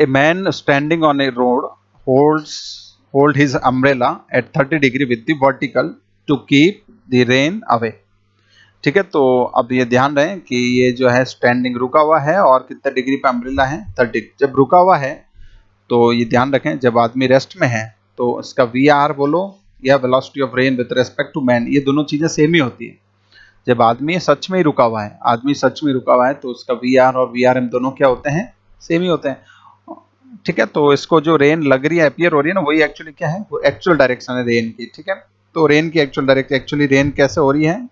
A man standing on a road hold his umbrella at 30 degree with the vertical to keep the rain away. ठीक है, तो अब ये ध्यान रहे कि ये जो है स्टैंडिंग रुका हुआ है और कितने डिग्री पे अम्ब्रेला है 30। जब रुका हुआ है तो ये ध्यान रखें, जब आदमी रेस्ट में है तो इसका वी आर बोलो या velocity of rain with respect to man, ये दोनों चीजें सेम ही होती है। जब आदमी सच में ही रुका हुआ है, आदमी सच में रुका हुआ है, तो उसका वी आर और वी आर एम दोनों क्या होते हैं, सेम ही होते हैं। ठीक है, तो इसको जो रेन लग रही है, अपीयर हो रही है ना, वही एक्चुअली क्या है, वो एक्चुअल डायरेक्शन है रेन की। ठीक है, तो रेन की एक्चुअल डायरेक्शन, एक्चुअली रेन कैसे हो रही है,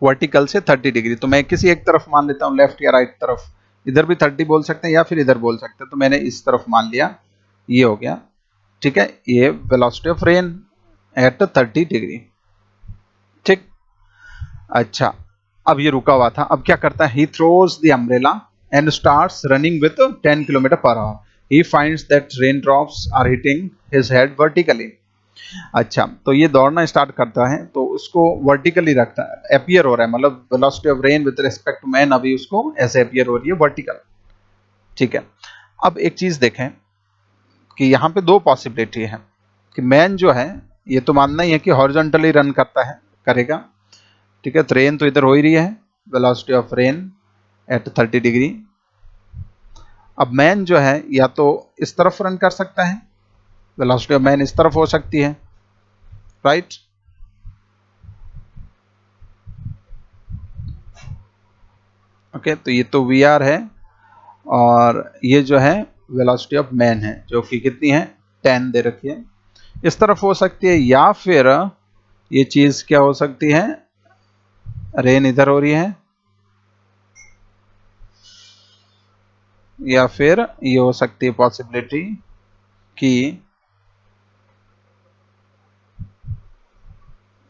वर्टिकल से 30 डिग्री। तो मैं किसी एक तरफ मान लेता हूँ, लेफ्ट या राइट तरफ, इधर भी 30 बोल सकते हैं या फिर इधर बोल सकते हैं, तो मैंने इस तरफ मान लिया, ये हो गया। ठीक है, ये velocity of rain at 30 degree. ठीक, अच्छा, अब ये रुका हुआ था, अब क्या करता है, he throws the umbrella and starts running with 10 kilometre per hour. He finds that rain drops are hitting his head vertically. अच्छा, तो ये दौड़ना स्टार्ट करता है तो उसको वर्टिकली रखता है, अपीयर हो रहा है, मतलब velocity of rain with respect to man अभी उसको ऐसे अपीयर हो रही है वर्टिकल। ठीक है, अब एक चीज देखें कि यहाँ पे दो पॉसिबिलिटी है कि मैन जो है, ये तो मानना ही है कि हॉरिजॉन्टली रन करता है, करेगा। ठीक है, तो रेन तो इधर हो ही रही है, velocity of rain at 30 degree. अब मैन जो है या तो इस तरफ रन कर सकता है, वेलोसिटी ऑफ मैन इस तरफ हो सकती है, राइट। ओके, तो ये तो वी आर है और ये जो है वेलोसिटी ऑफ मैन है, जो कि कितनी है, 10 दे रखी है। इस तरफ हो सकती है, या फिर ये चीज क्या हो सकती है, रेन इधर हो रही है, या फिर ये हो सकती है पॉसिबिलिटी कि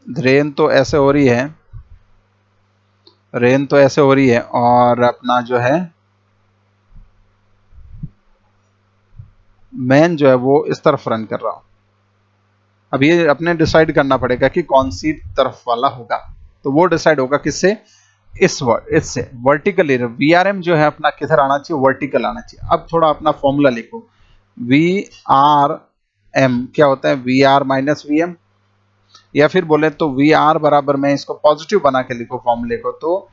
रेन तो ऐसे हो रही है, रेन तो ऐसे हो रही है और अपना जो है मैन जो है वो इस तरफ रन कर रहा हो। अब ये अपने डिसाइड करना पड़ेगा कि कौन सी तरफ वाला होगा, तो वो डिसाइड होगा किससे, इससे वर्टिकली। वी आर एम जो है अपना किधर आना चाहिए, वर्टिकल आना चाहिए। अब थोड़ा अपना फॉर्मूला लिखो, वी आर एम क्या होता है, V R minus V M, या फिर बोले तो वी आर बराबर, मैं इसको पॉजिटिव बना के लिखो फॉर्मूले को, तो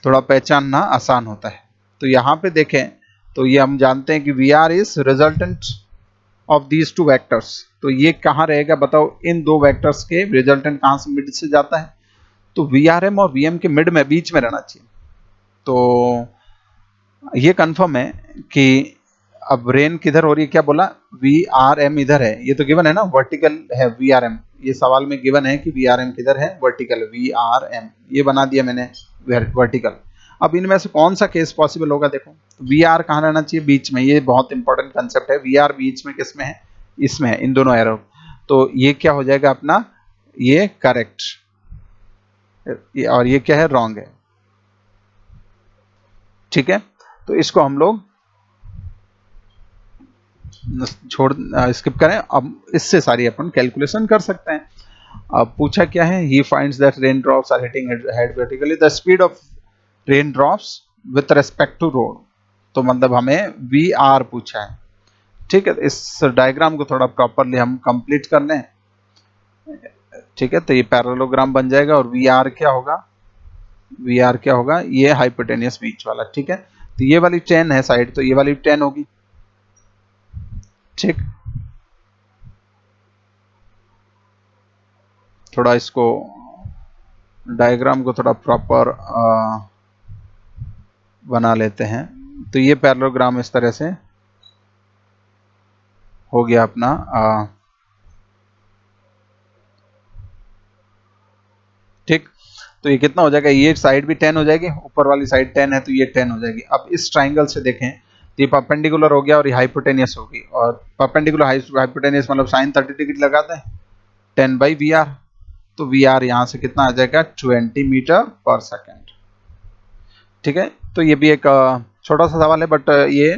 थोड़ा पहचानना आसान होता है। तो यहाँ पे देखें तो ये हम जानते हैं कि V R is resultant of these two vectors. तो ये कहाँ रहेगा बताओ, इन दो वेक्टर्स के रिजल्टेंट कहाँ से, मिड से जाता है, तो वी आर एम और वी एम के मिड में, बीच में रहना चाहिए। तो ये कंफर्म है कि अब रेन किधर हो रही है, क्या बोला, वी आर एम इधर है, ये तो गिवन है ना, वर्टिकल है वी आर एम, ये सवाल में गिवन है कि वी आर एम किधर है, वर्टिकल, वी आर एम ये बना दिया मैंने वर्टिकल। अब इनमें से कौन सा केस पॉसिबल होगा, देखो वी आर कहाँ रहना चाहिए, बीच में, ये बहुत इंपॉर्टेंट कंसेप्ट है, वी आर बीच में किस में है, इसमें है, इन दोनों एरो। तो ये क्या हो जाएगा अपना, ये करेक्ट, और ये क्या है, रॉन्ग है। ठीक है, तो इसको हम लोग छोड़ स्किप करें। अब इससे सारी अपन कैलकुलेशन कर सकते हैं। अब पूछा क्या है, he finds that rain drops are hitting head vertically, the speed of rain drops with respect to road. तो मतलब हमें वी आर पूछा है। ठीक है, इस डायग्राम को थोड़ा प्रॉपरली हम कंप्लीट कर लें। ठीक है, तो ये पैरेललोग्राम बन जाएगा और वी आर क्या होगा, वी आर क्या होगा, ये हाइपोटेनियस बीच वाला। ठीक है, तो ये वाली 10 है साइड, तो ये वाली 10 होगी। ठीक, थोड़ा इसको डायग्राम को थोड़ा प्रॉपर बना लेते हैं। तो ये पैरेललोग्राम इस तरह से हो गया अपना ठीक। तो ये कितना हो जाएगा, ये साइड भी 10 हो जाएगी, ऊपर वाली साइड 10 है तो ये 10 हो जाएगी। अब इस ट्राइंगल से देखें तो ये परपेंडिकुलर हो गया और ये हाइपोटेनियस होगी, और परपेंडिकुलर हाइपोटेनियस मतलब साइन 30 डिग्री लगाते हैं, 10 बाई वी आर। तो वी आर यहाँ से कितना आ जाएगा, 20 मीटर पर सेकेंड। ठीक है, तो ये भी एक छोटा सा सवाल है, बट ये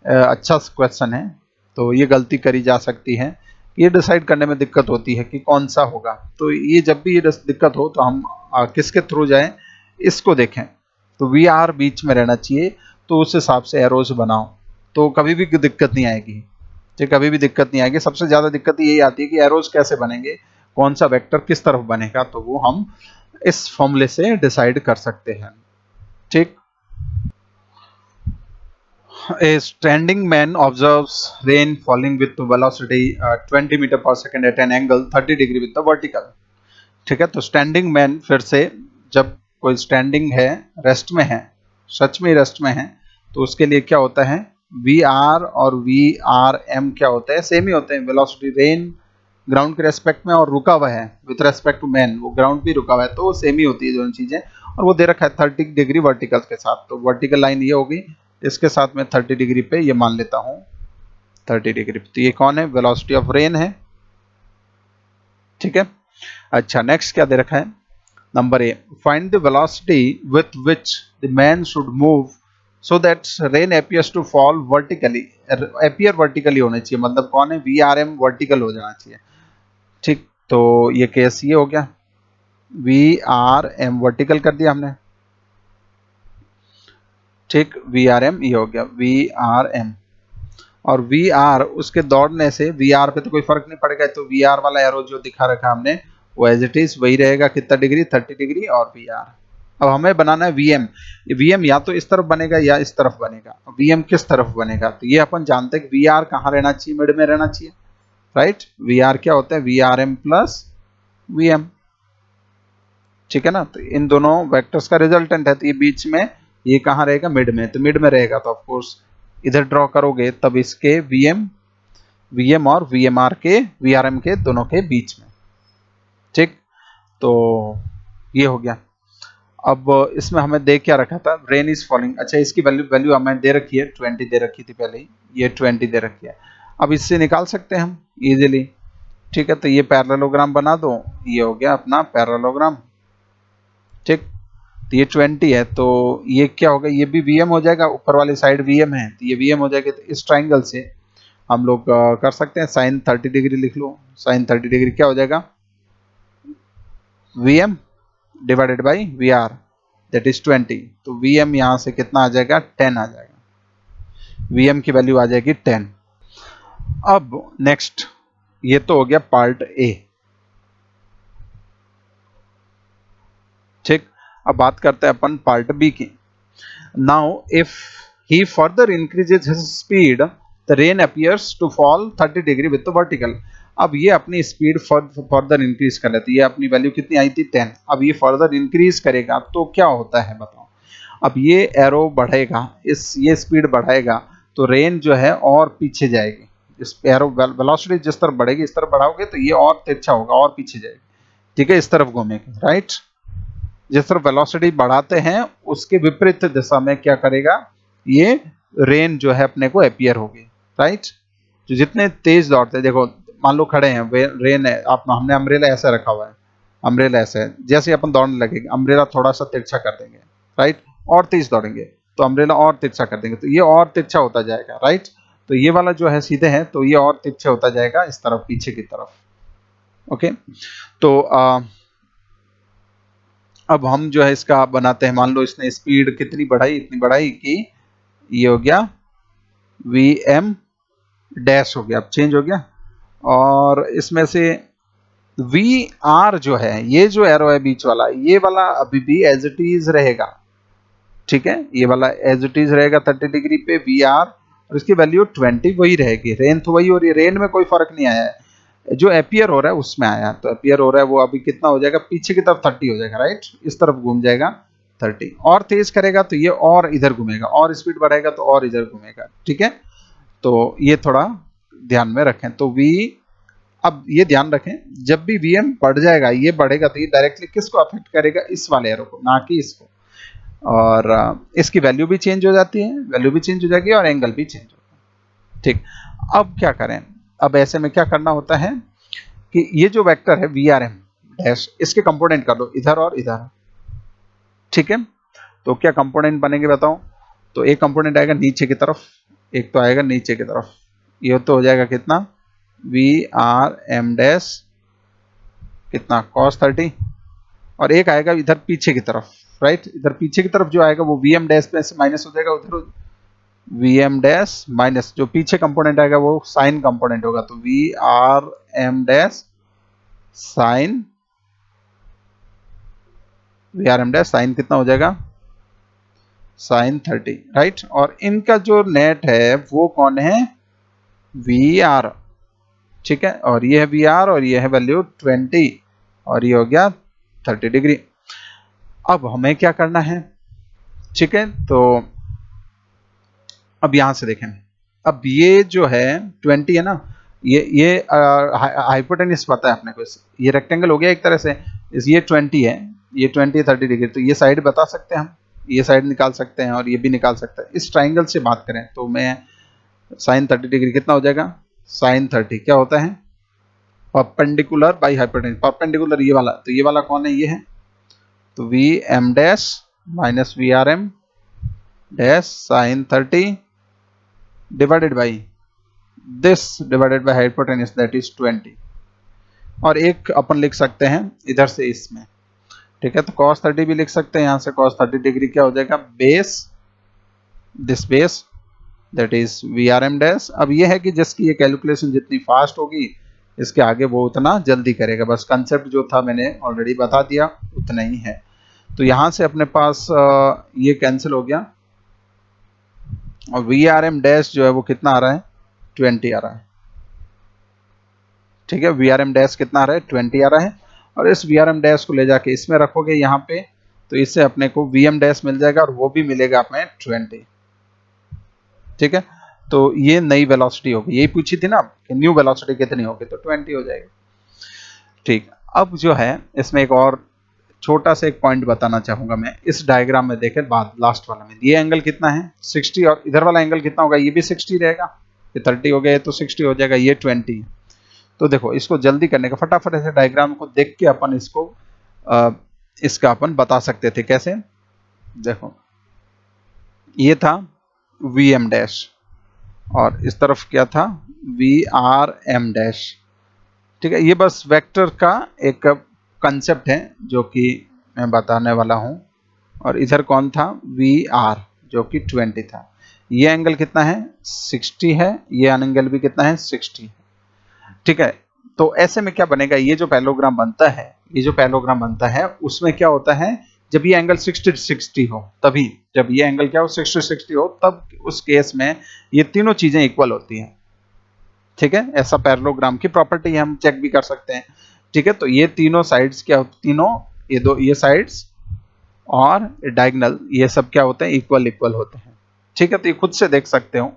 अच्छा क्वेश्चन है, तो ये गलती करी जा सकती है, ये डिसाइड करने में दिक्कत होती है कि कौन सा होगा। तो ये जब भी ये दिक्कत हो तो हम किसके थ्रू जाएं, इसको देखें। तो वी आर बीच में रहना चाहिए, तो उस हिसाब से एरोज बनाओ। तो कभी भी दिक्कत नहीं आएगी, ठीक, कभी भी दिक्कत नहीं आएगी। सबसे ज़्यादा दिक्कत यही आती है कि एरोज कैसे बनेंगे, कौन सा वेक्टर किस तरफ बनेगा, तो वो हम इस फॉर्मूले से डिसाइड कर सकते हैं, ठीक। A standing man observes rain falling with velocity 20 metre पर second at an angle 30 degree with the vertical, ठीक है। तो स्टैंडिंग मैन, फिर से जब कोई स्टैंडिंग है, रेस्ट में है, सच में रेस्ट में है, तो उसके लिए क्या होता है, वी आर और वी आर एम क्या होते हैं, सेम ही होते हैं। वेलोसिटी रेन ग्राउंड के रेस्पेक्ट में और रुका हुआ है विथ रेस्पेक्ट टू मैन, वो ग्राउंड भी रुका हुआ है, तो सेम ही होती है दोनों चीजें। और वो दे रखा है 30 डिग्री वर्टिकल के साथ, तो वर्टिकल लाइन ये होगी, इसके साथ में 30 डिग्री पे ये मान लेता हूँ 30 डिग्री पे। तो ये कौन है, वेलोसिटी ऑफ रेन है, ठीक है। अच्छा, नेक्स्ट क्या दे रखा है, number A, find the velocity with which the man should move so that rain appears to fall vertically. Appear vertically होना चाहिए, मतलब कौन है, वी आर एम वर्टिकल हो जाना चाहिए, ठीक। तो ये केस ये हो गया, वी आर एम वर्टिकल कर दिया हमने, ठीक, वी आर एम ये हो गया, वी आर एम। और वी आर उसके दौड़ने से वी आर पे तो कोई फर्क नहीं पड़ेगा, तो वी आर वाला एरो जो दिखा रखा हमने वो एज इट इज वही रहेगा, कितना डिग्री, 30 डिग्री और वी आर। अब हमें बनाना है वीएम, वीएम या तो इस तरफ बनेगा या इस तरफ बनेगा, वीएम किस तरफ बनेगा, तो ये अपन जानते हैं वी आर कहाँ रहना चाहिए, मिड में रहना चाहिए, राइट। वी आर क्या होता है, V R M plus V M, ठीक है ना। तो इन दोनों वेक्टर्स का रिजल्टेंट है, तो ये बीच में, ये कहाँ रहेगा, मिड में, तो मिड में रहेगा, तो ऑफकोर्स इधर ड्रॉ करोगे तब इसके वीएम, वीएम और वीएमआर के, वीआरएम के दोनों के बीच में, ठीक। तो ये हो गया। अब इसमें हमें दे क्या रखा था, रेन इज फॉलिंग। अच्छा, इसकी वैल्यू वैल्यू हमें दे रखी है 20 दे रखी थी पहले ही, ये 20 दे रखी है। अब इससे निकाल सकते हैं हम इजीली, ठीक है। तो ये पैरेललोग्राम बना दो, ये हो गया अपना पैरेललोग्राम, ठीक। तो ये 20 है, तो ये क्या होगा, ये भी वीएम हो जाएगा, ऊपर वाली साइड वीएम है, तो ये वीएम हो जाएगा। तो इस ट्राइंगल से हम लोग कर सकते हैं, साइन 30 डिग्री लिख लो, साइन 30 डिग्री क्या हो जाएगा, V M divided by V R, that is 20। तो वीएम यहां से कितना आ जाएगा, 10 आ जाएगा, वीएम की वैल्यू आ जाएगी 10। अब नेक्स्ट, ये तो हो गया पार्ट ए, ठीक। अब बात करते हैं अपन पार्ट बी की। Now if he further increases his speed, the rain appears to fall 30 degree with the vertical. अब ये अपनी स्पीड फर्दर इंक्रीज कर लेती है, ये अपनी वैल्यू कितनी आई थी 10, अब ये फर्दर इंक्रीज करेगा तो क्या होता है बताओ। अब ये एरो बढ़ेगा, ये स्पीड बढ़ाएगा, तो रेन जो है और पीछे जाएगी, इस एरो वेलोसिटी जिस तरफ बढ़ेगी, इस तरफ बढ़ाओगे तो ये और तिरछा होगा और पीछे जाएगी, ठीक है, इस तरफ घूमेगी, राइट। जिस तरफ वेलोसिटी बढ़ाते हैं उसके विपरीत दिशा में क्या करेगा, ये रेन जो है अपने को अपीयर होगी, राइट। जो जितने तेज दौड़ते हैं, देखो मान लो खड़े हैं, रेन है, आप हमने अम्ब्रेला ऐसा रखा हुआ है, अम्ब्रेला ऐसे है, जैसे अपन दौड़ने लगेंगे अम्ब्रेला थोड़ा सा तिरछा कर देंगे, राइट, और तेज दौड़ेंगे तो अम्ब्रेला और तिरछा कर देंगे, तो ये और तिरछा होता जाएगा, राइट। तो ये वाला जो है सीधे है, तो ये और तिरछा होता जाएगा इस तरफ, पीछे की तरफ, ओके। तो अब हम जो है इसका बनाते हैं, मान लो इसने स्पीड कितनी बढ़ाई, इतनी बढ़ाई कि ये हो गया वी एम डैश हो गया, अब चेंज हो गया। और इसमें से वी आर जो है, ये जो एरो है बीच वाला, ये वाला अभी भी एज इट इज रहेगा, ठीक है, ये वाला एज इट इज रहेगा 30 डिग्री पे वी आर, और इसकी वैल्यू 20 वही रहेगी, रेन तो वही हो रही है, रेन में कोई फर्क नहीं आया है, जो अपीयर हो रहा है उसमें आया, तो अपीयर हो रहा है वो अभी कितना हो जाएगा, पीछे की तरफ 30 हो जाएगा, राइट, इस तरफ घूम जाएगा 30, और तेज करेगा तो ये और इधर घूमेगा, और स्पीड बढ़ाएगा तो और इधर घूमेगा, ठीक है। तो ये थोड़ा ध्यान में रखें। तो वी, अब ये ध्यान रखें, जब भी वीएम बढ़ जाएगा, ये बढ़ेगा, तो ये डायरेक्टली किसको अफेक्ट करेगा, इस वाले एरो को, ना कि इसको। और इसकी वैल्यू भी चेंज हो जाती है, वैल्यू भी चेंज हो जाएगी और एंगल भी चेंज होगा, ठीक। अब क्या करें, अब ऐसे में क्या करना होता है कि ये जो वेक्टर है वी आर एम डैश, इसके कंपोनेंट कर दो इधर और इधर, ठीक है। तो क्या कंपोनेंट बनेंगे बताओ, तो एक कंपोनेंट आएगा नीचे की तरफ, एक तो आएगा नीचे की तरफ, ये तो हो जाएगा कितना, वी आर एम डैश कितना cos 30, और एक आएगा इधर पीछे की तरफ, राइट, इधर पीछे की तरफ जो आएगा वो वी एम डैश में से माइनस हो जाएगा उधर, वी एम डैश माइनस जो पीछे कंपोनेंट आएगा वो साइन कंपोनेंट होगा, तो V R M dash sine, V R M dash sine कितना हो जाएगा, साइन 30, राइट। और इनका जो नेट है वो कौन है, वी आर, ठीक है। और ये है वी आर और ये है वैल्यू 20 और ये हो गया 30 डिग्री। अब हमें क्या करना है, ठीक है। तो अब यहां से देखें, अब ये जो है 20 है ना, ये हाइपोटेन्यूस पता है अपने को, ये रेक्टेंगल हो गया एक तरह से, ये 20 है, ये 20 30 डिग्री, तो ये साइड बता सकते हैं हम, ये साइड निकाल सकते हैं और ये भी निकाल सकते हैं। इस ट्राइंगल से बात करें तो मैं साइन 30 डिग्री कितना हो जाएगा, साइन 30 क्या होता है, परपेंडिकुलर बाई हाइपोटेन्यूस, परपेंडिकुलर ये वाला, तो ये वाला कौन है, ये है, तो V M dash minus V R M dash sine 30 divided by this divided by hypotenuse that is 20। और एक अपन लिख सकते हैं इधर से इसमें, ठीक है। तो cos 30 भी लिख सकते हैं, यहां से cos 30 डिग्री क्या हो जाएगा, base this base that is V R M dash. अब ये है कि जिसकी ये कैलकुलेशन जितनी फास्ट होगी इसके आगे वो उतना जल्दी करेगा, बस कंसेप्ट जो था मैंने ऑलरेडी बता दिया, उतना ही है। तो यहां से अपने पास ये कैंसिल हो गया और वी आर एम डैश जो है वो कितना आ रहा है, 20 आ रहा है, ठीक है। वी आर एम डैश कितना आ रहा है, 20 आ रहा है। और इस वी आर एम डैश को ले जाके इसमें रखोगे यहाँ पे, तो इससे अपने को वी एम डैश मिल जाएगा और वो भी मिलेगा अपने 20, ठीक है। तो ये नई वेलोसिटी होगी, यही पूछी थी ना कि न्यू वेलोसिटी कितनी होगी, तो 20 हो जाएगी, ठीक। अब जो है इसमें एक और छोटा सा एक पॉइंट बताना चाहूंगा मैं, इस डायग्राम में देखें बाद लास्ट वाला में, ये एंगल कितना है 60 और इधर वाला एंगल कितना होगा, ये भी 60 रहेगा, ये 30 हो गया तो 60 हो जाएगा, ये 20। तो देखो इसको जल्दी करने का, फटाफट ऐसे डायग्राम को देख के अपन इसको इसका अपन बता सकते थे कैसे। देखो ये था वी एम डैश और इस तरफ क्या था, वी आर एम डैश, ठीक है। ये बस वेक्टर का एक कंसेप्ट है जो कि मैं बताने वाला हूं। और इधर कौन था, वी आर जो कि 20 था, ये एंगल कितना है 60 है, ये एंगल भी कितना है 60 है, ठीक है। तो ऐसे में क्या बनेगा, ये जो पैरेललोग्राम बनता है, ये जो पैरेललोग्राम बनता है उसमें क्या होता है, जब ये एंगल 60-60 हो, तभी जब ये एंगल क्या हो 60-60 हो, तब उस केस में ये तीनों चीजें इक्वल होती हैं, ठीक है। ऐसा पैरेललोग्राम की प्रॉपर्टी हम चेक भी कर सकते हैं, ठीक है। तो ये तीनों साइड्स क्या होती, तीनों ये दो ये साइड्स और डायगोनल ये सब क्या होते हैं, इक्वल इक्वल होते हैं, ठीक है। तो ये खुद से देख सकते हो,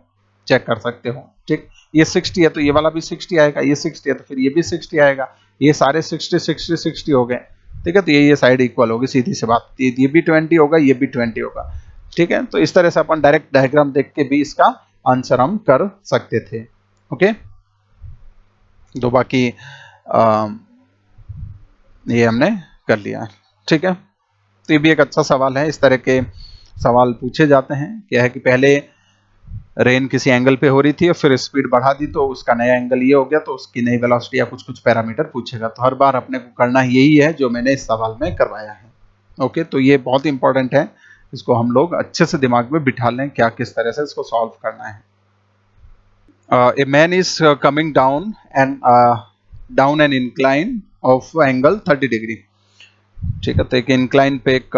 चेक कर सकते हो, ठीक। ये 60 है तो ये वाला भी 60 आएगा, ये 60 है तो फिर ये भी 60 आएगा, ये सारे 60-60-60 हो गए, ठीक है। तो ये साइड इक्वल होगी, सीधी सी बात, ये भी 20 होगा, ये भी 20 होगा, ठीक है। तो इस तरह से अपन डायरेक्ट डायग्राम देख के भी इसका आंसर हम कर सकते थे, ओके। तो बाकी ये हमने कर लिया, ठीक है। तो ये भी एक अच्छा सवाल है, इस तरह के सवाल पूछे जाते हैं। क्या है कि पहले रेन किसी एंगल पे हो रही थी और फिर स्पीड बढ़ा दी तो उसका नया एंगल ये हो गया, तो उसकी नई वेलोसिटी या कुछ कुछ पैरामीटर पूछेगा। तो हर बार अपने को करना यही है जो मैंने इस सवाल में करवाया है, ओके। तो ये बहुत इंपॉर्टेंट है, इसको हम लोग अच्छे से दिमाग में बिठा लें क्या किस तरह से इसको सॉल्व करना है। A man is coming down an incline of angle 30 degree, ठीक है। तो एक इंक्लाइन पे एक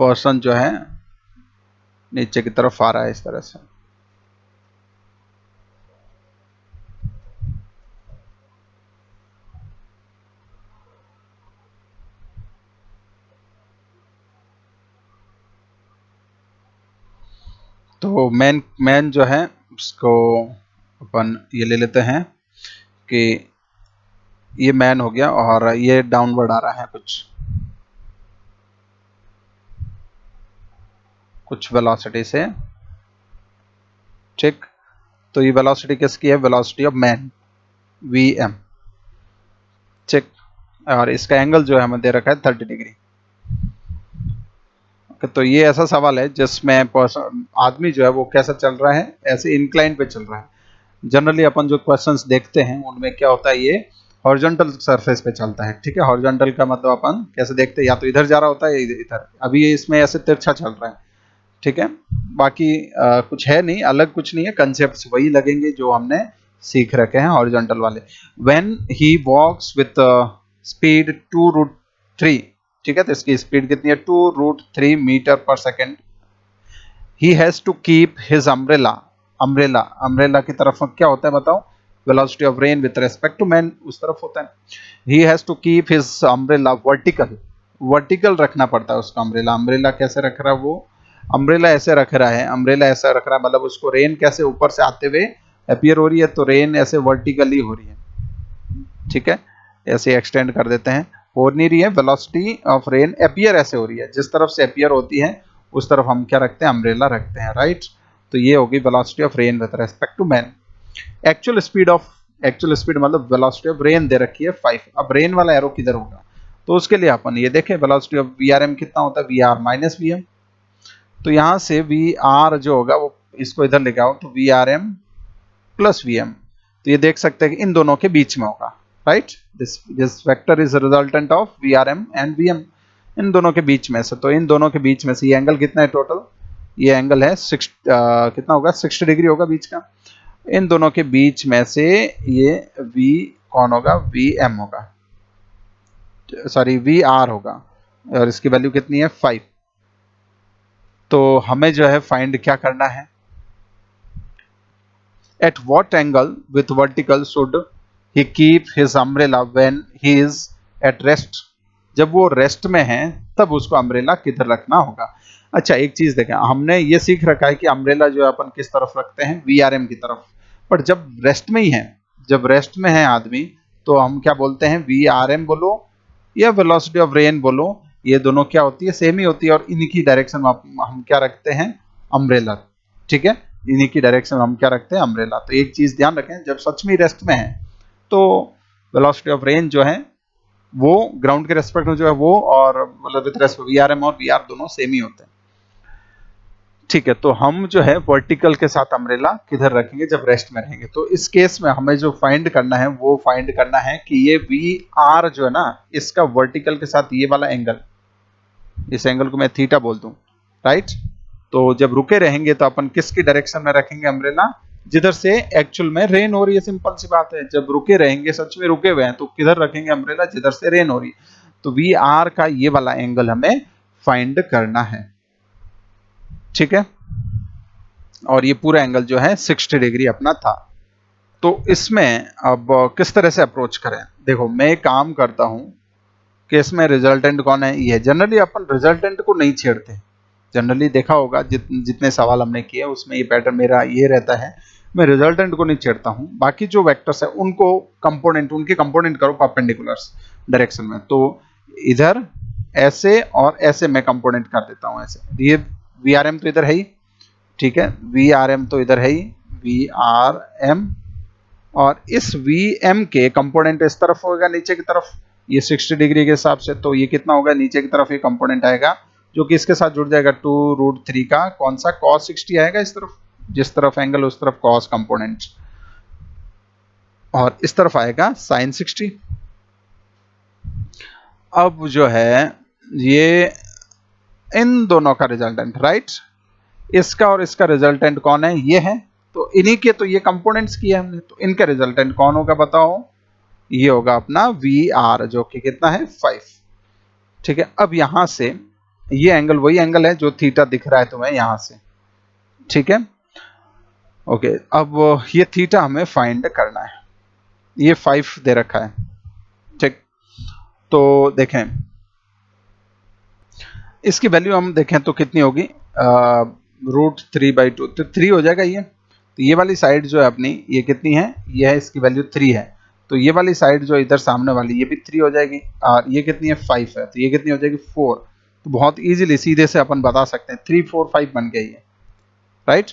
पर्सन जो है नीचे की तरफ आ रहा है इस तरह से, तो मैन जो है उसको अपन ये ले लेते हैं कि ये मैन हो गया और ये डाउनवर्ड आ रहा है कुछ वेलोसिटी से, ठीक। तो ये वेलोसिटी किसकी है, velocity of man V M, ठीक। और इसका एंगल जो है हमें दे रखा है 30 डिग्री। तो ये ऐसा सवाल है जिसमें आदमी जो है वो कैसा चल रहा है, ऐसे इंक्लाइन पे चल रहा है। जनरली अपन जो क्वेश्चंस देखते हैं उनमें क्या होता है, ये हॉरिजॉन्टल सरफेस पे चलता है, ठीक है। हॉरिजॉन्टल का मतलब अपन कैसे देखते हैं, या तो इधर जा रहा होता है या इधर, अभी ये इसमें ऐसे तिरछा चल रहा है, ठीक है, बाकी कुछ है नहीं, अलग कुछ नहीं है, कंसेप्ट्स वही लगेंगे जो हमने सीख रखे हैं हॉरिजॉन्टल वाले। When he walks with speed 2√3, ठीक है, तो इसकी स्पीड कितनी है 2√3 मीटर पर second. He has to keep his umbrella, umbrella की तरफ क्या होता है बताओ, velocity of rain with respect to man उस तरफ होता है। He has to keep his umbrella vertical, vertical रखना पड़ता है उसका अम्ब्रेला। अम्ब्रेला कैसे रख रहा है वो, अम्ब्रेला ऐसे रख रहा है, अम्ब्रेला ऐसा रख रहा है, मतलब उसको रेन कैसे ऊपर से आते हुए अपीयर हो रही है, तो रेन ऐसे वर्टिकली हो रही है, ठीक है, ऐसे एक्सटेंड कर देते हैं, हो नहीं रही है, वेलोसिटी ऑफ रेन अपीयर ऐसे हो रही है, जिस तरफ से अपीयर होती है उस तरफ हम क्या रखते हैं, अम्ब्रेला रखते हैं, राइट। तो ये होगी velocity of rain with respect to man. Actual speed मतलब वेलोसिटी ऑफ रेन दे रखी है 5। अब रेन वाला एरो किधर होगा, तो उसके लिए अपन ये देखें वेलोसिटी ऑफ VRM कितना होता है, VR माइनस VM। तो यहाँ से VR जो होगा वो इसको इधर लेके आओ, तो VRM प्लस VM, तो ये देख सकते हैं कि इन दोनों के बीच में होगा, right. This vector is resultant of VRM and VM, इन दोनों के बीच में से, तो इन दोनों के बीच में से ये एंगल कितना है टोटल, ये एंगल है कितना होगा 60 डिग्री होगा बीच का। इन दोनों के बीच में से ये V कौन होगा, VM होगा, सॉरी VR होगा, और इसकी वैल्यू कितनी है 5। तो हमें जो है फाइंड क्या करना है, at what angle with vertical should he keep his umbrella when he is at rest, जब वो रेस्ट में है तब उसको अम्ब्रेला किधर रखना होगा। अच्छा एक चीज देखें, हमने ये सीख रखा है कि अम्ब्रेला जो है अपन किस तरफ रखते हैं, VRM की तरफ, पर जब रेस्ट में ही है, जब रेस्ट में है आदमी, तो हम क्या बोलते हैं, VRM बोलो या वेलोसिटी ऑफ रेन बोलो, ये दोनों क्या होती है, सेम ही होती है, और इन्हीं की डायरेक्शन में हम क्या रखते हैं, अम्ब्रेला, ठीक है, इन्हीं की डायरेक्शन में हम क्या रखते हैं, अम्ब्रेला। तो एक चीज ध्यान रखें, जब सच में रेस्ट में है तो वेलोसिटी ऑफ रेन जो है वो ग्राउंड के रेस्पेक्ट में जो है वो, और मतलब विद रेस्पेक्ट VRM और VR दोनों सेम ही होते हैं, ठीक है। तो हम जो है वर्टिकल के साथ अम्ब्रेला किधर रखेंगे, जब रेस्ट में रहेंगे। तो इस केस में हमें जो फाइंड करना है वो फाइंड करना है कि ये VR जो है ना, इसका वर्टिकल के साथ ये वाला एंगल, इस एंगल को मैं थीटा बोल दूं, राइट। तो जब रुके रहेंगे तो अपन किसकी डायरेक्शन में रखेंगे अम्ब्रेला, जिधर से एक्चुअल में रेन हो रही है, सिंपल सी बात है। जब रुके रहेंगे, सच में रुके हुए हैं, तो किधर रखेंगे अम्ब्रेला, जिधर से रेन हो रही है। तो VR का ये वाला एंगल हमें फाइंड करना है, ठीक है, और ये पूरा एंगल जो है 60 डिग्री अपना था। तो इसमें अब किस तरह से अप्रोच करें, देखो मैं एक काम करता हूं कि इसमें रिजल्टेंट कौन है, ये जनरली अपन रिजल्टेंट को नहीं छेड़ते, जनरली देखा होगा जितने सवाल हमने किए उसमें ये पैटर्न मेरा ये रहता है, मैं रिजल्टेंट को नहीं छेड़ता हूं, बाकी जो वेक्टर्स है उनको कंपोनेंट, उनके कंपोनेंट करो परपेंडिकुलर्स डायरेक्शन में। तो इधर ऐसे और ऐसे मैं कंपोनेंट कर देता हूं ऐसे, ये VRM तो इधर है ही, ठीक है, VRM तो इधर है ही, VRM, और इस VM के कंपोनेंट इस तरफ होगा नीचे की तरफ, ये 60 डिग्री के हिसाब से, तो ये कितना होगा नीचे की तरफ ये कंपोनेंट आएगा, जो कि इसके साथ जुड़ जाएगा 2√3 का कौन सा cos 60 आएगा इस तरफ, जिस तरफ एंगल उस तरफ cos कंपोनेंट, और इस तरफ आएगा sin 60। अब जो है ये इन दोनों का रिजल्टेंट, राइट, इसका और इसका रिजल्टेंट कौन है, ये है, तो इन्हीं के तो ये कंपोनेंट्स किए हमने, तो इनका रिजल्टेंट कौन होगा बताओ, ये होगा अपना VR जो कि कितना है 5, ठीक है। अब यहां से ये एंगल वही एंगल है जो थीटा दिख रहा है तुम्हें यहां से, ठीक है, ओके। अब ये थीटा हमें फाइंड करना है, ये 5 दे रखा है, ठीक। तो देखें इसकी वैल्यू हम देखें तो कितनी होगी, √3/2, तो 3 हो जाएगा ये। तो ये वाली साइड जो है अपनी ये कितनी है, ये है, इसकी वैल्यू 3 है, तो ये वाली साइड जो इधर सामने वाली ये भी 3 हो जाएगी, और ये कितनी है 5 है, तो ये कितनी हो जाएगी 4। तो बहुत इजीली सीधे से अपन बता सकते हैं 3 4 5 बन गई है, राइट।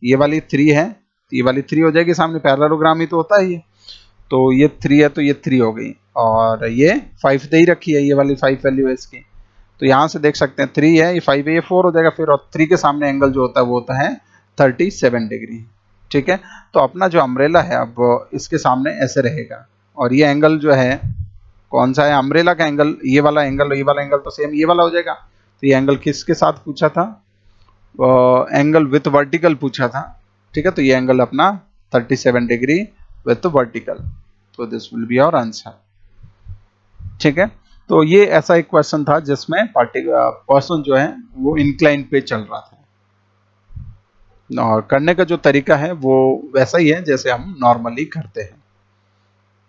ये वाली 3 है, तो ये वाली 3 हो जाएगी, सामने पैरेललोग्राम ही तो होता है ये, तो ये 3 है तो ये 3 हो गई, और ये 5 दे ही रखी है, ये वाली 5 वैल्यू है इसकी, तो यहाँ से देख सकते हैं 3 है, ये 5 है, ये 4 हो जाएगा फिर, और 3 के सामने एंगल जो होता है वो होता है 37 डिग्री, ठीक है। तो अपना जो अम्ब्रेला है अब इसके सामने ऐसे रहेगा, और ये एंगल जो है कौन सा है, अम्ब्रेला का एंगल, ये वाला एंगल तो सेम ये वाला हो जाएगा। तो ये एंगल किसके साथ पूछा था, एंगल विथ वर्टिकल पूछा था, ठीक है, तो ये एंगल अपना 37 डिग्री विथ वर्टिकल, तो this will be our answer. ठीक है, तो ये ऐसा एक क्वेश्चन था जिसमें पर्सन जो है वो इंक्लाइन पे चल रहा था, और करने का जो तरीका है वो वैसा ही है जैसे हम नॉर्मली करते हैं।